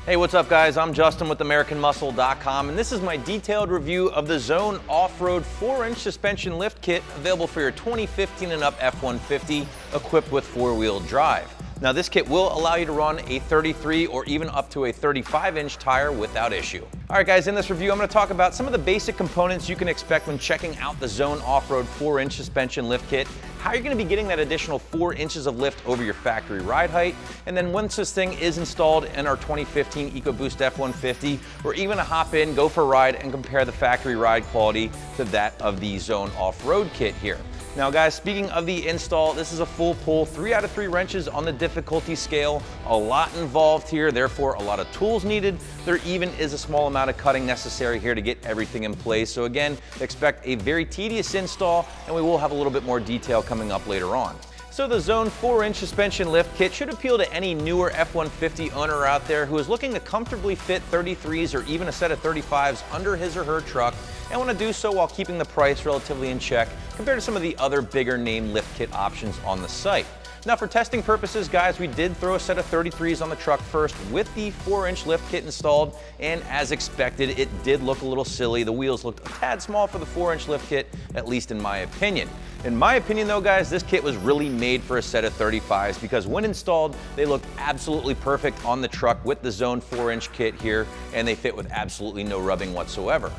Hey, what's up guys? I'm Justin with AmericanMuscle.com, and this is my detailed review of the Zone Off-Road 4-inch suspension lift kit available for your 2015 and up F-150 equipped with four-wheel drive. Now this kit will allow you to run a 33 or even up to a 35-inch tire without issue. All right guys, in this review I'm going to talk about some of the basic components you can expect when checking out the Zone Off-Road 4-inch suspension lift kit, how you're going to be getting that additional 4 inches of lift over your factory ride height, and then once this thing is installed in our 2015 EcoBoost F-150, we're even to hop in, go for a ride, and compare the factory ride quality to that of the Zone Off-Road kit here. Now guys, speaking of the install, this is a full pull, 3 out of 3 wrenches on the difficulty scale, a lot involved here, therefore a lot of tools needed. There even is a small amount of cutting necessary here to get everything in place. So again, expect a very tedious install, and we will have a little bit more detail coming up later on. So the Zone 4-inch suspension lift kit should appeal to any newer F-150 owner out there who is looking to comfortably fit 33s or even a set of 35s under his or her truck, and want to do so while keeping the price relatively in check compared to some of the other bigger name lift kit options on the site. Now for testing purposes, guys, we did throw a set of 33s on the truck first with the 4-inch lift kit installed, and as expected, it did look a little silly. The wheels looked a tad small for the 4-inch lift kit, at least in my opinion. In my opinion though, guys, this kit was really made for a set of 35s because when installed, they look absolutely perfect on the truck with the Zone 4-inch kit here, and they fit with absolutely no rubbing whatsoever.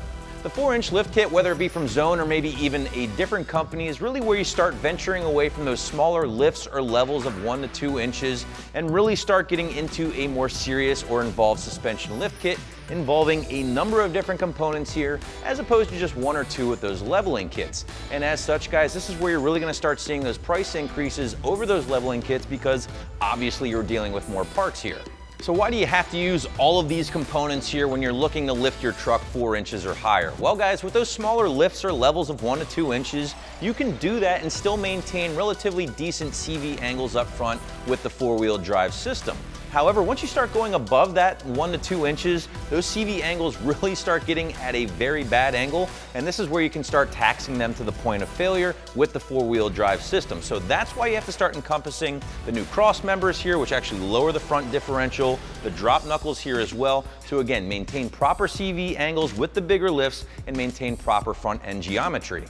The 4-inch lift kit, whether it be from Zone or maybe even a different company, is really where you start venturing away from those smaller lifts or levels of 1 to 2 inches and really start getting into a more serious or involved suspension lift kit involving a number of different components here as opposed to just 1 or 2 with those leveling kits. And as such, guys, this is where you're really going to start seeing those price increases over those leveling kits because obviously you're dealing with more parts here. So why do you have to use all of these components here when you're looking to lift your truck 4 inches or higher? Well guys, with those smaller lifts or levels of 1 to 2 inches, you can do that and still maintain relatively decent CV angles up front with the 4-wheel drive system. However, once you start going above that 1 to 2 inches, those CV angles really start getting at a very bad angle, and this is where you can start taxing them to the point of failure with the 4-wheel drive system. So that's why you have to start encompassing the new cross members here, which actually lower the front differential, the drop knuckles here as well, to again maintain proper CV angles with the bigger lifts and maintain proper front end geometry.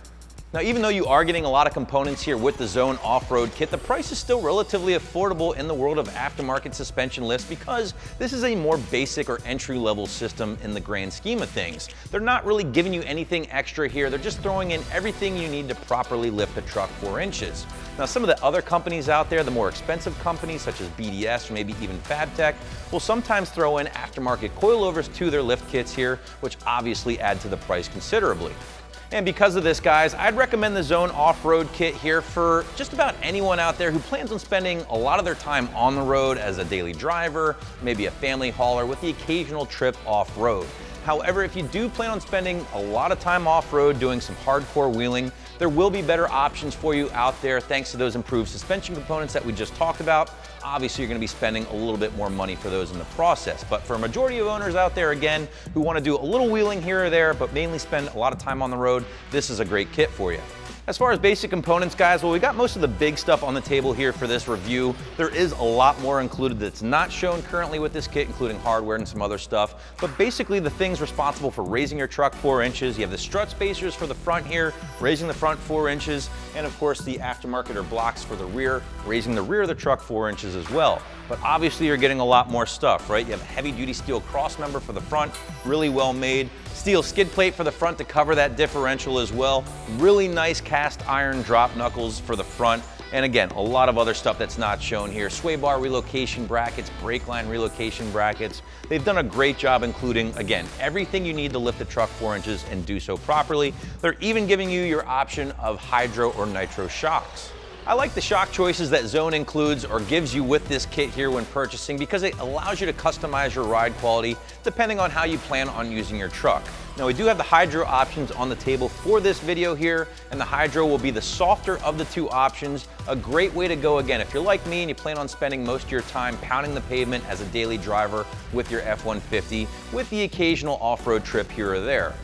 Now, even though you are getting a lot of components here with the Zone Off-Road kit, the price is still relatively affordable in the world of aftermarket suspension lifts because this is a more basic or entry-level system in the grand scheme of things. They're not really giving you anything extra here. They're just throwing in everything you need to properly lift a truck 4 inches. Now, some of the other companies out there, the more expensive companies such as BDS or maybe even FabTech, will sometimes throw in aftermarket coilovers to their lift kits here, which obviously add to the price considerably. And because of this, guys, I'd recommend the Zone Off-Road kit here for just about anyone out there who plans on spending a lot of their time on the road as a daily driver, maybe a family hauler with the occasional trip off-road. However, if you do plan on spending a lot of time off-road doing some hardcore wheeling, there will be better options for you out there thanks to those improved suspension components that we just talked about. Obviously, you're going to be spending a little bit more money for those in the process. But for a majority of owners out there, again, who want to do a little wheeling here or there, but mainly spend a lot of time on the road, this is a great kit for you. As far as basic components, guys, well, we got most of the big stuff on the table here for this review. There is a lot more included that's not shown currently with this kit, including hardware and some other stuff. But basically, the things responsible for raising your truck 4 inches, you have the strut spacers for the front here, raising the front 4 inches, and of course the aftermarket or blocks for the rear, raising the rear of the truck 4 inches as well. But obviously, you're getting a lot more stuff, right? You have a heavy-duty steel cross member for the front, really well made. Steel skid plate for the front to cover that differential as well. Really nice cast iron drop knuckles for the front. And again, a lot of other stuff that's not shown here. Sway bar relocation brackets, brake line relocation brackets. They've done a great job including, again, everything you need to lift the truck 4 inches and do so properly. They're even giving you your option of hydro or nitro shocks. I like the shock choices that Zone includes or gives you with this kit here when purchasing because it allows you to customize your ride quality depending on how you plan on using your truck. Now we do have the hydro options on the table for this video here, and the hydro will be the softer of the 2 options. A great way to go again if you're like me and you plan on spending most of your time pounding the pavement as a daily driver with your F-150 with the occasional off-road trip here or there.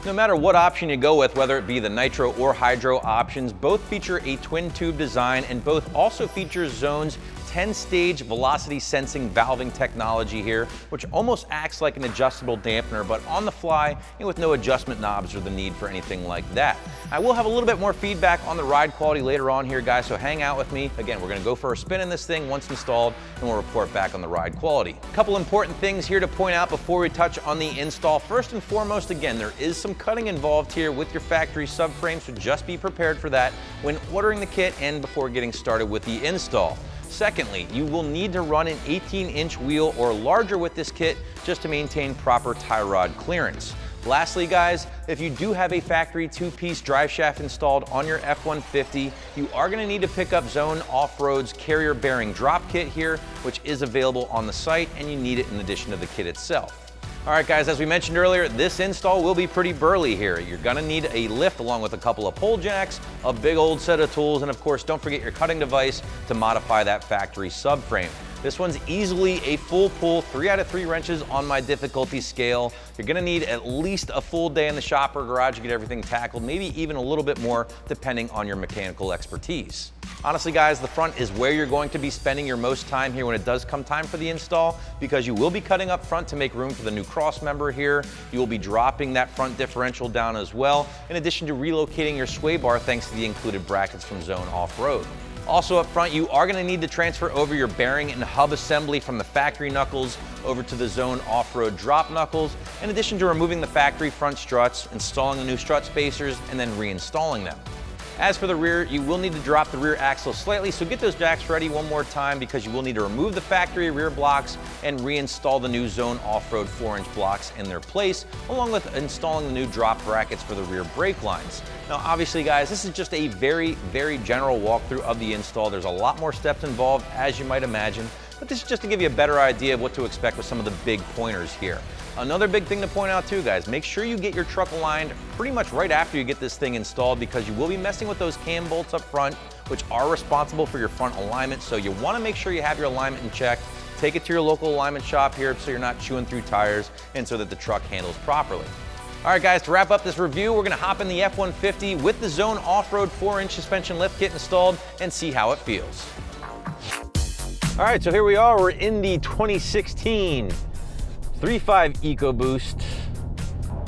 No matter what option you go with, whether it be the nitro or hydro options, both feature a twin tube design and both also feature Zone's 10-stage velocity sensing valving technology here, which almost acts like an adjustable dampener, but on the fly and with no adjustment knobs or the need for anything like that. I will have a little bit more feedback on the ride quality later on here, guys, so hang out with me. Again, we're gonna go for a spin in this thing once installed, and we'll report back on the ride quality. A couple important things here to point out before we touch on the install. First and foremost, again, there is some cutting involved here with your factory subframe, so just be prepared for that when ordering the kit and before getting started with the install. Secondly, you will need to run an 18-inch wheel or larger with this kit just to maintain proper tie rod clearance. Lastly, guys, if you do have a factory two-piece drive shaft installed on your F-150, you are going to need to pick up Zone Offroad's carrier bearing drop kit here, which is available on the site, and you need it in addition to the kit itself. All right, guys, as we mentioned earlier, this install will be pretty burly here. You're gonna need a lift along with a couple of pole jacks, a big old set of tools, and of course, don't forget your cutting device to modify that factory subframe. This one's easily a full pull, 3 out of 3 wrenches on my difficulty scale. You're gonna need at least a full day in the shop or garage to get everything tackled, maybe even a little bit more depending on your mechanical expertise. Honestly, guys, the front is where you're going to be spending your most time here when it does come time for the install, because you will be cutting up front to make room for the new cross member here. You will be dropping that front differential down as well, in addition to relocating your sway bar thanks to the included brackets from Zone Offroad. Also up front, you are going to need to transfer over your bearing and hub assembly from the factory knuckles over to the Zone Offroad drop knuckles, in addition to removing the factory front struts, installing the new strut spacers, and then reinstalling them. As for the rear, you will need to drop the rear axle slightly, so get those jacks ready one more time because you will need to remove the factory rear blocks and reinstall the new Zone Offroad 4-inch blocks in their place, along with installing the new drop brackets for the rear brake lines. Now, obviously, guys, this is just a very, very general walkthrough of the install. There's a lot more steps involved, as you might imagine, but this is just to give you a better idea of what to expect with some of the big pointers here. Another big thing to point out too, guys, make sure you get your truck aligned pretty much right after you get this thing installed, because you will be messing with those cam bolts up front, which are responsible for your front alignment. So you want to make sure you have your alignment in check. Take it to your local alignment shop here so you're not chewing through tires and so that the truck handles properly. All right, guys, to wrap up this review, we're going to hop in the F-150 with the Zone Offroad 4-inch suspension lift kit installed and see how it feels. All right, so here we are. We're in the 2016 3.5 EcoBoost.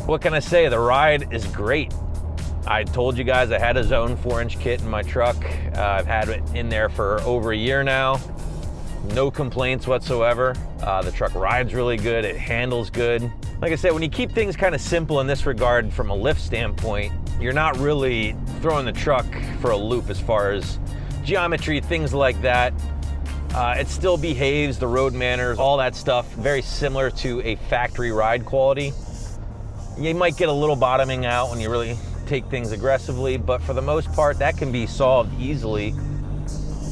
What can I say? The ride is great. I told you guys I had a Zone 4-inch kit in my truck. I've had it in there for over a year now. No complaints whatsoever. The truck rides really good. It handles good. Like I said, when you keep things kind of simple in this regard from a lift standpoint, you're not really throwing the truck for a loop as far as geometry, things like that. It still behaves, the road manners, all that stuff, very similar to a factory ride quality. You might get a little bottoming out when you really take things aggressively, but for the most part, that can be solved easily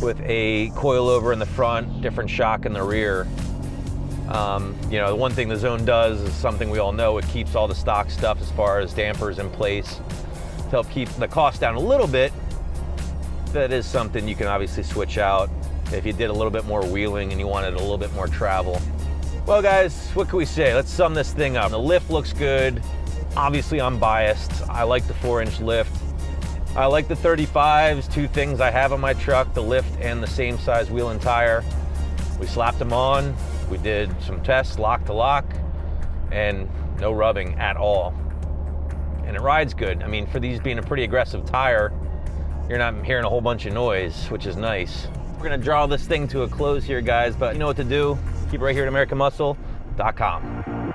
with a coilover in the front, different shock in the rear. You know, the one thing the Zone does is something we all know. It keeps all the stock stuff as far as dampers in place to help keep the cost down a little bit. That is something you can obviously switch out if you did a little bit more wheeling and you wanted a little bit more travel. Well, guys, what can we say? Let's sum this thing up. The lift looks good. Obviously, I'm biased. I like the 4-inch lift. I like the 35s, 2 things I have on my truck, the lift and the same size wheel and tire. We slapped them on. We did some tests, lock to lock, and no rubbing at all. And it rides good. I mean, for these being a pretty aggressive tire, you're not hearing a whole bunch of noise, which is nice. We're gonna draw this thing to a close here, guys, but you know what to do. Keep it right here at AmericanMuscle.com.